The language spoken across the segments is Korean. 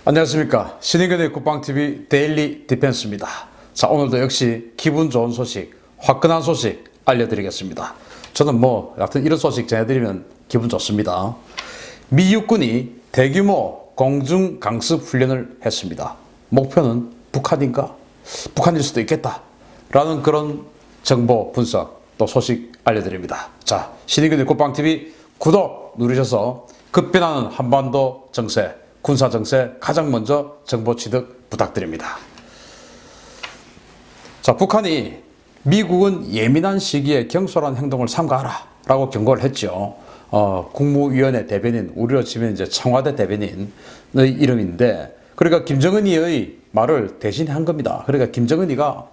안녕하십니까. 신의균의 국방TV 데일리 디펜스입니다. 자, 오늘도 역시 기분 좋은 소식, 화끈한 소식 알려드리겠습니다. 저는 하여튼 이런 소식 전해드리면 기분 좋습니다. 미 육군이 대규모 공중 강습 훈련을 했습니다. 목표는 북한인가? 북한일 수도 있겠다 라는 그런 정보 분석 또 소식 알려드립니다. 자, 신의균의 국방TV 구독 누르셔서 급변하는 한반도 정세, 군사 정세 가장 먼저 정보 취득 부탁드립니다. 자, 북한이 미국은 예민한 시기에 경솔한 행동을 삼가하라 라고 경고를 했죠. 국무위원회 대변인, 우리로 치면 이제 청와대 대변인의 이름인데, 그러니까 김정은이의 말을 대신한 겁니다. 그러니까 김정은이가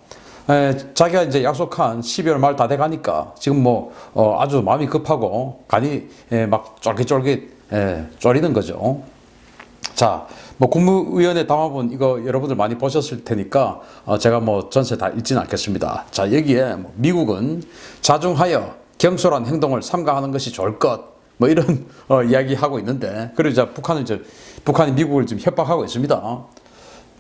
자기가 이제 약속한 12월 말 다 돼가니까 지금 아주 마음이 급하고 간이 막 쫄깃쫄깃 쫄리는 거죠. 자, 국무위원회 담화본 이거 여러분들 많이 보셨을 테니까 제가 전체 다 읽지는 않겠습니다. 자, 여기에 미국은 자중하여 경솔한 행동을 삼가하는 것이 좋을 것, 이런 이야기하고 있는데, 그리고 이제 북한이 미국을 지금 협박하고 있습니다.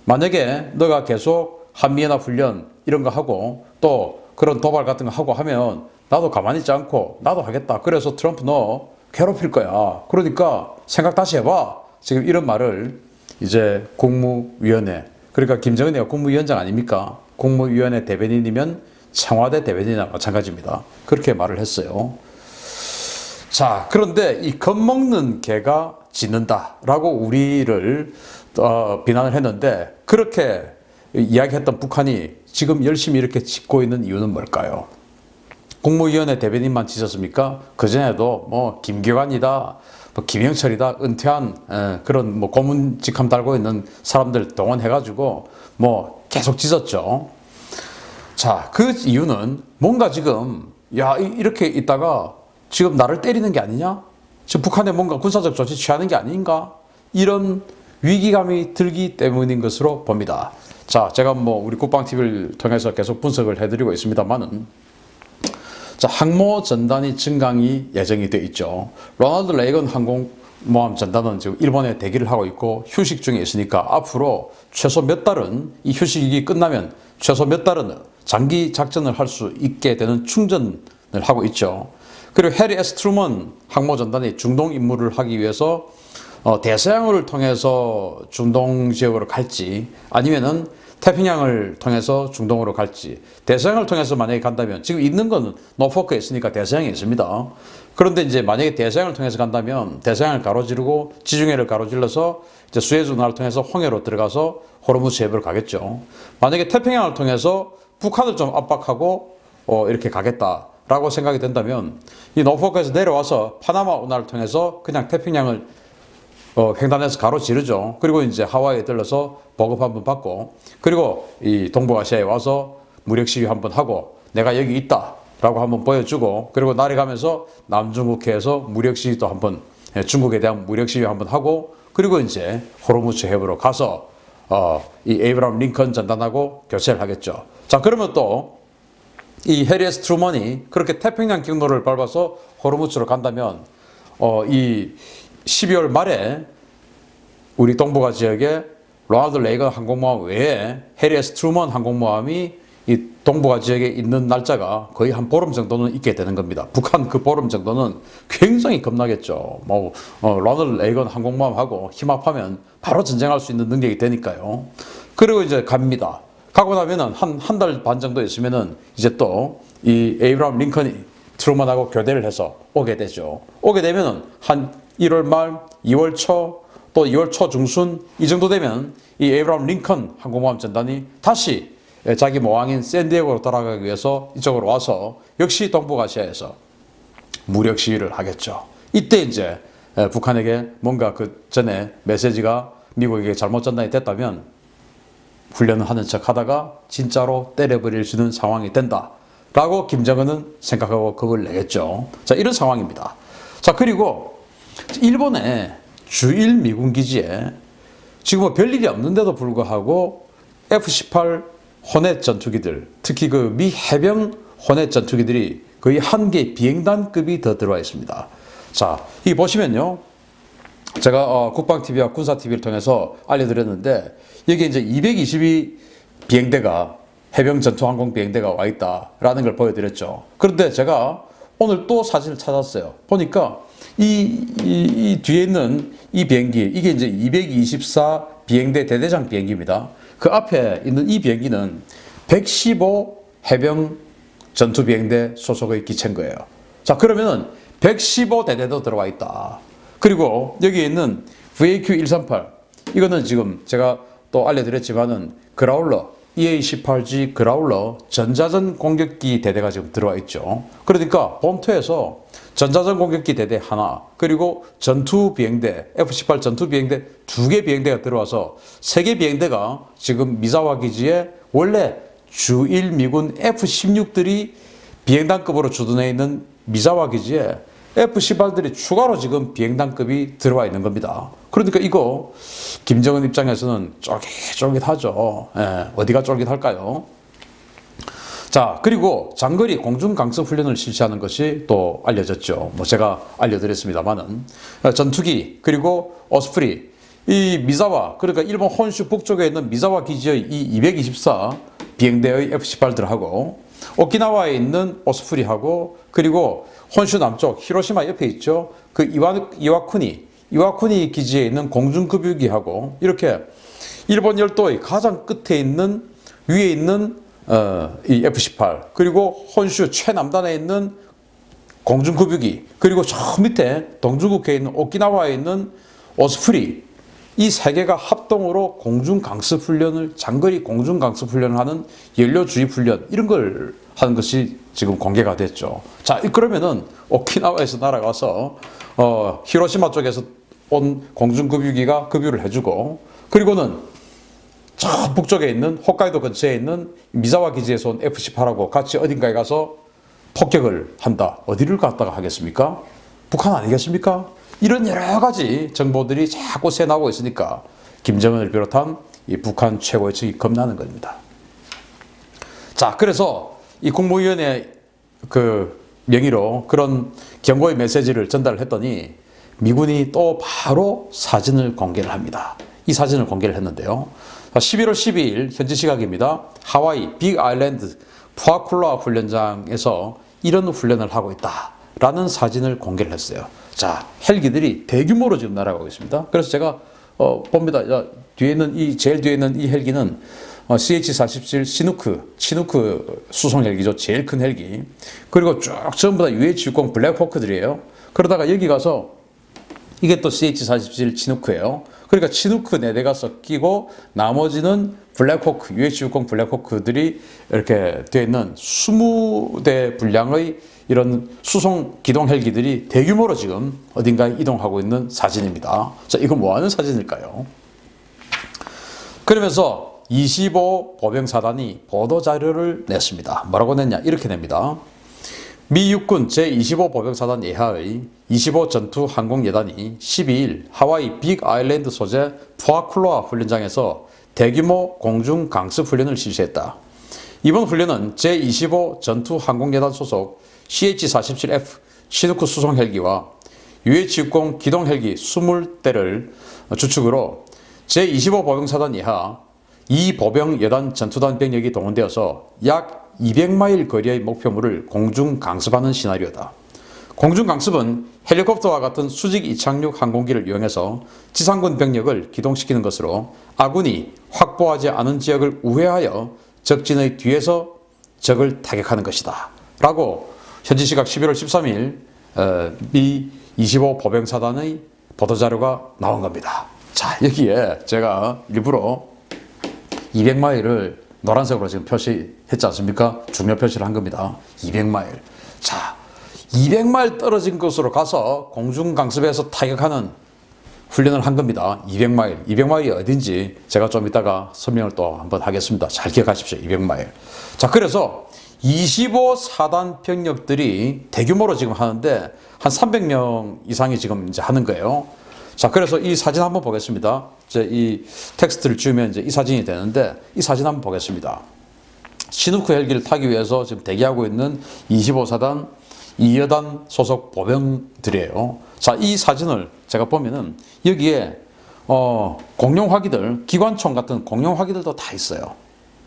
만약에 너가 계속 한미연합 훈련 이런 거 하고 또 그런 도발 같은 거 하고 하면 나도 가만히 있지 않고 나도 하겠다. 그래서 트럼프 너 괴롭힐 거야. 그러니까 생각 다시 해봐. 지금 이런 말을 이제 국무위원회, 그러니까 김정은이가 국무위원장 아닙니까? 국무위원회 대변인이면 청와대 대변인이나 마찬가지입니다. 그렇게 말을 했어요. 자, 그런데 이 겁먹는 개가 짖는다라고 우리를 비난을 했는데, 그렇게 이야기했던 북한이 지금 열심히 이렇게 짖고 있는 이유는 뭘까요? 국무위원회 대변인만 짖었습니까? 그전에도 김교관이다, 김영철이다, 은퇴한 그런 고문직함 달고 있는 사람들 동원해가지고 계속 짖었죠. 자, 그 이유는 뭔가 지금 이렇게 있다가 지금 나를 때리는 게 아니냐? 지금 북한에 뭔가 군사적 조치 취하는 게 아닌가? 이런 위기감이 들기 때문인 것으로 봅니다. 자, 제가 우리 국방TV를 통해서 계속 분석을 해드리고 있습니다만은, 자, 항모 전단이 증강이 예정이 되어 있죠. 로널드 레이건 항공모함 전단은 지금 일본에 대기를 하고 있고 휴식 중에 있으니까 앞으로 최소 몇 달은, 이 휴식이 끝나면 최소 몇 달은 장기 작전을 할 수 있게 되는 충전을 하고 있죠. 그리고 해리 S. 트루먼 항모 전단이 중동 임무를 하기 위해서 대서양을 통해서 중동 지역으로 갈지, 아니면은 태평양을 통해서 중동으로 갈지. 대서양을 통해서 만약에 간다면, 지금 있는 건 노포크에 있으니까 대서양에 있습니다. 그런데 이제 만약에 대서양을 통해서 간다면 대서양을 가로지르고 지중해를 가로질러서 이제 수에즈 운하를 통해서 홍해로 들어가서 호르무즈 해협으로 가겠죠. 만약에 태평양을 통해서 북한을 좀 압박하고 이렇게 가겠다라고 생각이 된다면, 이 노포크에서 내려와서 파나마 운하를 통해서 그냥 태평양을 횡단해서 가로지르죠. 그리고 이제 하와이에 들러서 보급 한번 받고, 그리고 이 동북아시아에 와서 무력 시위 한번 하고, 내가 여기 있다 라고 한번 보여주고, 그리고 날아가면서 남중국해에서 무력 시위도 한번, 중국에 대한 무력 시위 한번 하고, 그리고 이제 호르무즈 해협으로 가서 이 에이브람 링컨 전단하고 교체를 하겠죠. 자, 그러면 또 이 해리 S. 트루먼이 그렇게 태평양 경로를 밟아서 호르무즈로 간다면 이 12월 말에 우리 동북아 지역에 로널드 레이건 항공모함 외에 해리 S. 트루먼 항공모함이 이 동북아 지역에 있는 날짜가 거의 한 보름 정도는 있게 되는 겁니다. 북한 그 보름 정도는 굉장히 겁나겠죠. 로널드 레이건 항공모함하고 힘합하면 바로 전쟁할 수 있는 능력이 되니까요. 그리고 이제 갑니다. 가고 나면은 한 달 반 정도 있으면은 이제 또 이 에이브람 링컨이 트루먼하고 교대를 해서 오게 되죠. 오게 되면은 한 1월 말, 2월 초, 또 2월 초 중순 이 정도 되면 이 에이브람 링컨 항공모함 전단이 다시 자기 모항인 샌디에고로 돌아가기 위해서 이쪽으로 와서 역시 동북아시아에서 무력 시위를 하겠죠. 이때 이제 북한에게 뭔가 그 전에 메시지가 미국에게 잘못 전달이 됐다면 훈련을 하는 척 하다가 진짜로 때려버릴 수 있는 상황이 된다라고 김정은은 생각하고 겁을 내겠죠. 자, 이런 상황입니다. 자, 그리고 일본의 주일 미군 기지에 지금 별일이 없는데도 불구하고 F-18 호넷 전투기들, 특히 그 미 해병 호넷 전투기들이 거의 한 개 비행단급이 더 들어와 있습니다. 자, 이 보시면요. 제가 국방TV와 군사TV를 통해서 알려드렸는데 여기에 이제 222 비행대가 해병 전투항공 비행대가 와 있다라는 걸 보여드렸죠. 그런데 제가 오늘 또 사진을 찾았어요. 보니까 이 뒤에 있는 이 비행기, 이게 이제 224 비행대 대대장 비행기입니다. 그 앞에 있는 이 비행기는 115 해병 전투 비행대 소속의 기체인 거예요. 자, 그러면은 115대대도 들어와 있다. 그리고 여기에 있는 VAQ-138, 이거는 지금 제가 또 알려드렸지만은 그라울러, EA-18G 그라울러 전자전 공격기 대대가 지금 들어와 있죠. 그러니까 본토에서 전자전 공격기 대대 하나, 그리고 전투 비행대, F-18 전투 비행대 2개 비행대가 들어와서 3개 비행대가 지금 미사와 기지에 원래 주1 미군 F-16들이 비행단급으로 주둔해 있는 미사와 기지에 F-18들이 추가로 지금 비행단급이 들어와 있는 겁니다. 그러니까 이거 김정은 입장에서는 쫄깃쫄깃하죠. 예, 어디가 쫄깃할까요? 자, 그리고 장거리 공중 강습 훈련을 실시하는 것이 또 알려졌죠. 뭐 제가 알려드렸습니다만은 전투기 그리고 오스프리, 이 미사와, 그러니까 일본 혼슈 북쪽에 있는 미사와 기지의 이 224 비행대의 F-18들하고 오키나와에 있는 오스프리하고, 그리고 혼슈 남쪽 히로시마 옆에 있죠. 그 이와쿠니 기지에 있는 공중급유기하고, 이렇게 일본 열도의 가장 끝에 있는, 위에 있는 이 F-18, 그리고 혼슈 최남단에 있는 공중급유기, 그리고 저 밑에 동중국해에 있는 오키나와에 있는 오스프리, 이 세 개가 합동으로 공중강습훈련을, 장거리 공중강습훈련을 하는 연료주입훈련, 이런 걸 하는 것이 지금 공개가 됐죠. 자, 그러면은 오키나와에서 날아가서 히로시마 쪽에서 온 공중급유기가 급유를 해주고, 그리고는 저 북쪽에 있는 홋카이도 근처에 있는 미사와 기지에서 온 F-18하고 같이 어딘가에 가서 폭격을 한다. 어디를 갔다가 하겠습니까? 북한 아니겠습니까? 이런 여러 가지 정보들이 자꾸 새나오고 있으니까 김정은을 비롯한 이 북한 최고의 측이 겁나는 겁니다. 자, 그래서 이 국무위원회 그 명의로 그런 경고의 메시지를 전달을 했더니 미군이 또 바로 사진을 공개를 합니다. 이 사진을 공개를 했는데요. 11월 12일 현지 시각입니다. 하와이 빅 아일랜드 푸아쿨라 훈련장에서 이런 훈련을 하고 있다라는 사진을 공개를 했어요. 자, 헬기들이 대규모로 지금 날아가고 있습니다. 그래서 제가 봅니다. 뒤에 있는 제일 뒤에 있는 이 헬기는 CH-47 치누크 수송 헬기죠. 제일 큰 헬기. 그리고 쭉 전부 다 UH-60 블랙호크들이에요. 그러다가 여기 가서 이게 또 CH-47 치누크예요. 그러니까 치누크 4대가 섞이고 나머지는 블랙호크, UH-60 블랙호크들이 이렇게 되어 있는 20대 분량의 이런 수송 기동 헬기들이 대규모로 지금 어딘가에 이동하고 있는 사진입니다. 자, 이거 뭐 하는 사진일까요? 그러면서 25 보병사단이 보도 자료를 냈습니다. 뭐라고 냈냐? 이렇게 냅니다. 미 육군 제25 보병사단 예하의 25 전투 항공예단이 12일 하와이 빅 아일랜드 소재 푸아쿨로아 훈련장에서 대규모 공중 강습 훈련을 실시했다. 이번 훈련은 제25 전투 항공예단 소속 CH-47F 치누크 수송 헬기와 UH-60 기동 헬기 20대를 주축으로 제25 보병사단 예하 2보병 여단 전투단 병력이 동원되어서 약 200마일 거리의 목표물을 공중 강습하는 시나리오다. 공중 강습은 헬리콥터와 같은 수직 이착륙 항공기를 이용해서 지상군 병력을 기동시키는 것으로 아군이 확보하지 않은 지역을 우회하여 적진의 뒤에서 적을 타격하는 것이다. 라고 현지 시각 11월 13일 미 25 보병사단의 보도자료가 나온 겁니다. 자, 여기에 제가 일부러 200마일을 노란색으로 지금 표시했지 않습니까? 중요 표시를 한 겁니다. 200마일. 자, 200마일 떨어진 곳으로 가서 공중강습에서 타격하는 훈련을 한 겁니다. 200마일. 200마일이 어딘지 제가 좀 이따가 설명을 또 한번 하겠습니다. 잘 기억하십시오. 200마일. 자, 그래서 25사단 병력들이 대규모로 지금 하는데 한 300명 이상이 지금 이제 하는 거예요. 자, 그래서 이 사진 한번 보겠습니다. 이 텍스트를 지우면 이제 이 사진이 되는데 이 사진 한번 보겠습니다. 치누크 헬기를 타기 위해서 지금 대기하고 있는 25사단 이 여단 소속 보병들이에요. 자, 이 사진을 제가 보면은 여기에 공룡 화기들, 기관총 같은 공룡 화기들도 다 있어요.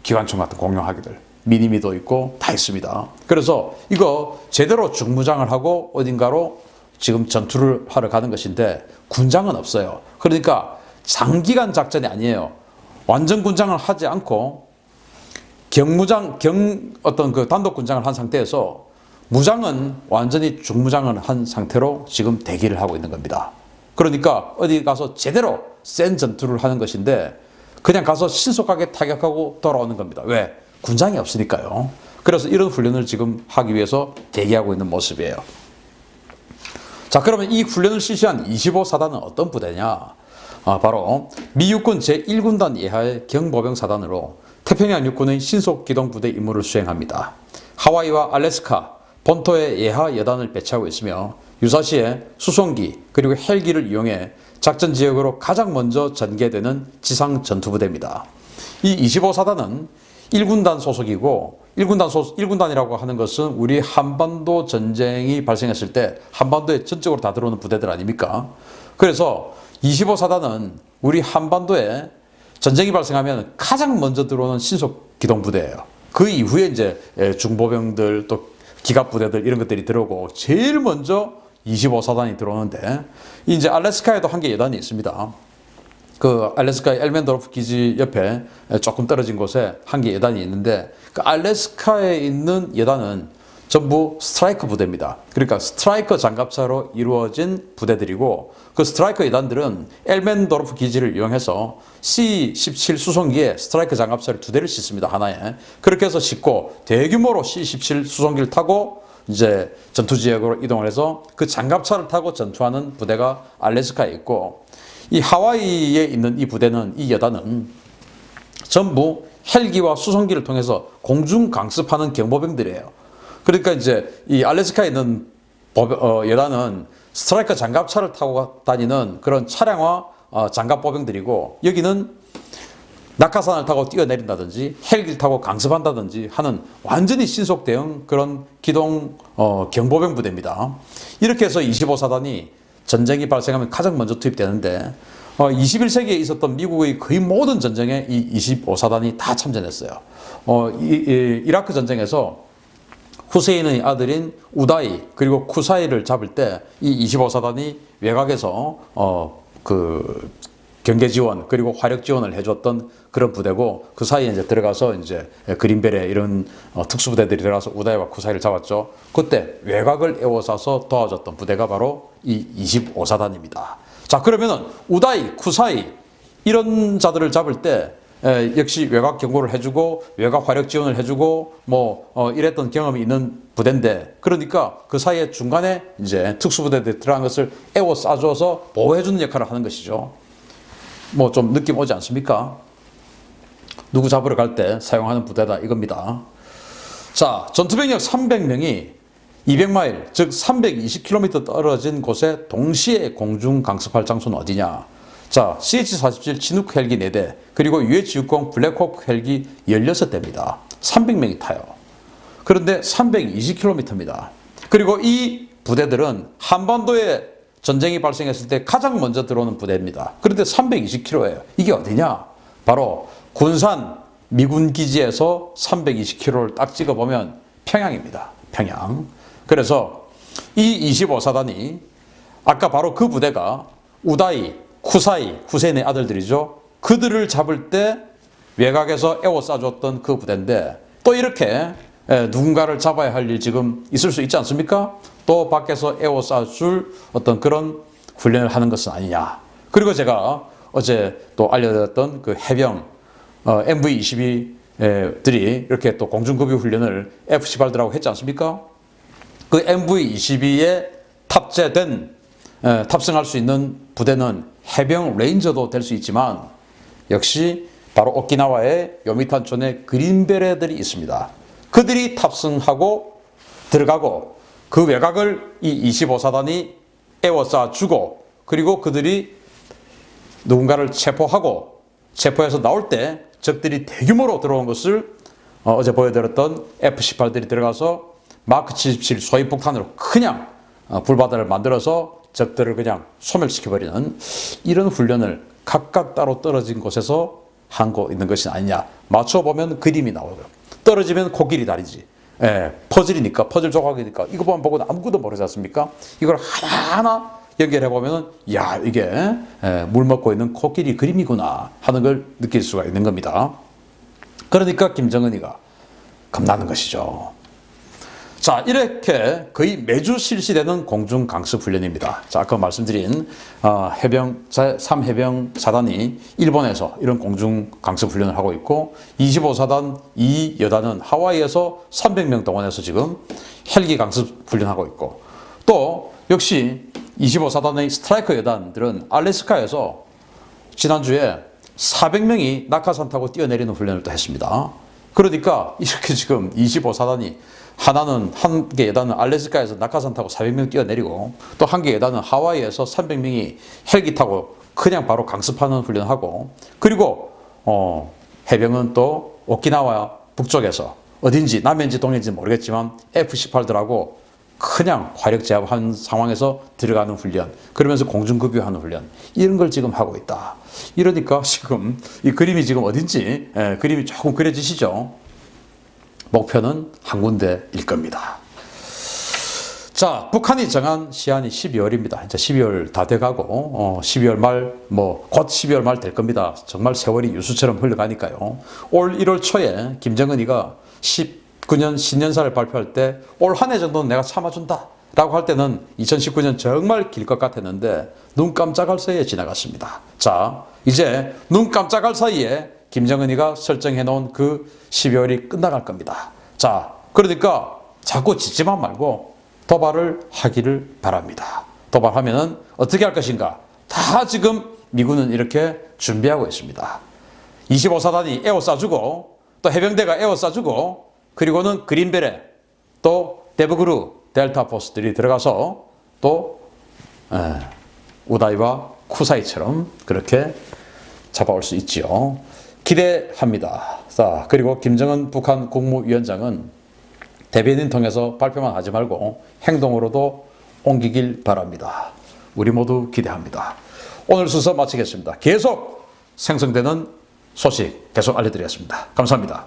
기관총 같은 공룡 화기들. 미니미도 있고 다 있습니다. 그래서 이거 제대로 중무장을 하고 어딘가로 지금 전투를 하러 가는 것인데 군장은 없어요. 그러니까 장기간 작전이 아니에요. 완전 군장을 하지 않고 어떤 그 단독 군장을 한 상태에서 무장은 완전히 중무장을 한 상태로 지금 대기를 하고 있는 겁니다. 그러니까 어디 가서 제대로 센 전투를 하는 것인데 그냥 가서 신속하게 타격하고 돌아오는 겁니다. 왜? 군장이 없으니까요. 그래서 이런 훈련을 지금 하기 위해서 대기하고 있는 모습이에요. 자, 그러면 이 훈련을 실시한 25사단은 어떤 부대냐? 바로 미 육군 제1군단 예하의 경보병 사단으로 태평양 육군의 신속기동부대 임무를 수행합니다. 하와이와 알래스카 본토의 예하 여단을 배치하고 있으며 유사시에 수송기 그리고 헬기를 이용해 작전 지역으로 가장 먼저 전개되는 지상 전투부대입니다. 이 25사단은 1군단 소속이고 1군단이라고 하는 것은 우리 한반도 전쟁이 발생했을 때 한반도에 전적으로 다 들어오는 부대들 아닙니까? 그래서 25사단은 우리 한반도에 전쟁이 발생하면 가장 먼저 들어오는 신속기동부대예요. 그 이후에 이제 중보병들 또 기갑부대들 이런 것들이 들어오고 제일 먼저 25사단이 들어오는데 이제 알래스카에도 한 개 여단이 있습니다. 그 알래스카의 엘멘도르프 기지 옆에 조금 떨어진 곳에 한 개 여단이 있는데 그 알래스카에 있는 여단은 전부 스트라이커 부대입니다. 그러니까 스트라이커 장갑차로 이루어진 부대들이고 그 스트라이커 여단들은 엘멘도르프 기지를 이용해서 C-17 수송기에 스트라이커 장갑차를 2대를 싣습니다. 하나에. 그렇게 해서 싣고 대규모로 C-17 수송기를 타고 이제 전투 지역으로 이동을 해서 그 장갑차를 타고 전투하는 부대가 알래스카에 있고 이 하와이에 있는 이 부대는 이 여단은 전부 헬기와 수송기를 통해서 공중 강습하는 경보병들이에요. 그러니까 이제 이 알래스카에 있는 여단은 스트라이커 장갑차를 타고 다니는 그런 차량화 장갑보병들이고 여기는 낙하산을 타고 뛰어내린다든지 헬기를 타고 강습한다든지 하는 완전히 신속 대응 그런 기동 경보병 부대입니다. 이렇게 해서 25사단이 전쟁이 발생하면 가장 먼저 투입되는데 21세기에 있었던 미국의 거의 모든 전쟁에 이 25사단이 다 참전했어요. 이라크 전쟁에서 후세인의 아들인 우다이 그리고 쿠사이를 잡을 때 이 25사단이 외곽에서 그 경계 지원 그리고 화력 지원을 해줬던 그런 부대고 그 사이에 이제 들어가서 이제 그린벨에 이런 특수부대들이 들어가서 우다이와 쿠사이를 잡았죠. 그때 외곽을 에워싸서 도와줬던 부대가 바로 이 25사단입니다. 자, 그러면은 우다이, 쿠사이 이런 자들을 잡을 때 역시 외곽 경고를 해주고 외곽 화력 지원을 해주고 이랬던 경험이 있는 부대인데 그러니까 그 사이에 중간에 이제 특수부대들이 들어간 것을 에워싸줘서 보호해주는 역할을 하는 것이죠. 좀 느낌 오지 않습니까? 누구 잡으러 갈 때 사용하는 부대다 이겁니다. 자, 전투병력 300명이 200마일, 즉 320km 떨어진 곳에 동시에 공중 강습할 장소는 어디냐? 자, CH-47 진욱 헬기 4대, 그리고 UH-60 블랙호크 헬기 16대입니다. 300명이 타요. 그런데 320km입니다. 그리고 이 부대들은 한반도에 전쟁이 발생했을 때 가장 먼저 들어오는 부대입니다. 그런데 320km예요. 이게 어디냐? 바로 군산 미군 기지에서 320km를 딱 찍어보면 평양입니다. 평양. 그래서 이 25사단이 아까 바로 그 부대가 우다이, 쿠사이, 후세인의 아들들이죠. 그들을 잡을 때 외곽에서 에워싸줬던 그 부대인데 또 이렇게 누군가를 잡아야 할 일 지금 있을 수 있지 않습니까? 또 밖에서 에워싸줄 어떤 그런 훈련을 하는 것은 아니냐. 그리고 제가 어제 또 알려드렸던 그 해병 MV-22들이 이렇게 또 공중급유 훈련을 F-18들하고 했지 않습니까? 그 MV-22에 탑재된 탑승할 수 있는 부대는 해병 레인저도 될 수 있지만 역시 바로 오키나와의 요미탄촌에 그린베레들이 있습니다. 그들이 탑승하고 들어가고 그 외곽을 이 25사단이 에워싸 주고 그리고 그들이 누군가를 체포해서 나올 때 적들이 대규모로 들어온 것을 어제 보여드렸던 F-18들이 들어가서 마크 77 소위폭탄으로 그냥 불바다를 만들어서 적들을 그냥 소멸시켜버리는 이런 훈련을 각각 따로 떨어진 곳에서 하고 있는 것이 아니냐. 맞춰보면 그림이 나오고요. 떨어지면 코끼리 다리지. 예, 퍼즐이니까, 퍼즐 조각이니까 이거만 보고 아무것도 모르지 않습니까? 이걸 하나하나 연결해보면 야, 이게 물 먹고 있는 코끼리 그림이구나 하는 걸 느낄 수가 있는 겁니다. 그러니까 김정은이가 겁나는 것이죠. 자, 이렇게 거의 매주 실시되는 공중 강습 훈련입니다. 자, 아까 말씀드린 해병 3해병 사단이 일본에서 이런 공중 강습 훈련을 하고 있고 25사단 2여단은 하와이에서 300명 동원해서 지금 헬기 강습 훈련하고 있고 또 역시 25사단의 스트라이커 여단들은 알래스카에서 지난주에 400명이 낙하산 타고 뛰어내리는 훈련을 또 했습니다. 그러니까 이렇게 지금 25사단이 하나는 한 개 여단은 알래스카에서 낙하산 타고 400명 뛰어내리고 또 한 개 여단은 하와이에서 300명이 헬기 타고 그냥 바로 강습하는 훈련하고 그리고 해병은 또 오키나와 북쪽에서 어딘지 남해인지 동해인지 모르겠지만 F-18들하고 그냥 화력 제압한 상황에서 들어가는 훈련 그러면서 공중급유하는 훈련 이런 걸 지금 하고 있다. 이러니까 지금 이 그림이 지금 어딘지 그림이 조금 그려지시죠? 목표는 한 군데일 겁니다. 자, 북한이 정한 시한이 12월입니다. 이제 12월 다 돼가고 12월 말 곧 12월 말 될 겁니다. 정말 세월이 유수처럼 흘러가니까요. 올 1월 초에 김정은이가 19년 신년사를 발표할 때 올 한 해 정도는 내가 참아준다 라고 할 때는 2019년 정말 길 것 같았는데 눈 깜짝할 사이에 지나갔습니다. 자, 이제 눈 깜짝할 사이에 김정은이가 설정해 놓은 그 12월이 끝나갈 겁니다. 자, 그러니까 자꾸 짓지만 말고 도발을 하기를 바랍니다. 도발하면은 어떻게 할 것인가? 다 지금 미군은 이렇게 준비하고 있습니다. 25사단이 에워싸주고 또 해병대가 에워싸주고 그리고는 그린베레 또 데브그루 델타 포스들이 들어가서 또 우다이와 쿠사이처럼 그렇게 잡아올 수 있지요. 기대합니다. 자, 그리고 김정은 북한 국무위원장은 대변인 통해서 발표만 하지 말고 행동으로도 옮기길 바랍니다. 우리 모두 기대합니다. 오늘 순서 마치겠습니다. 계속 생성되는 소식 계속 알려드리겠습니다. 감사합니다.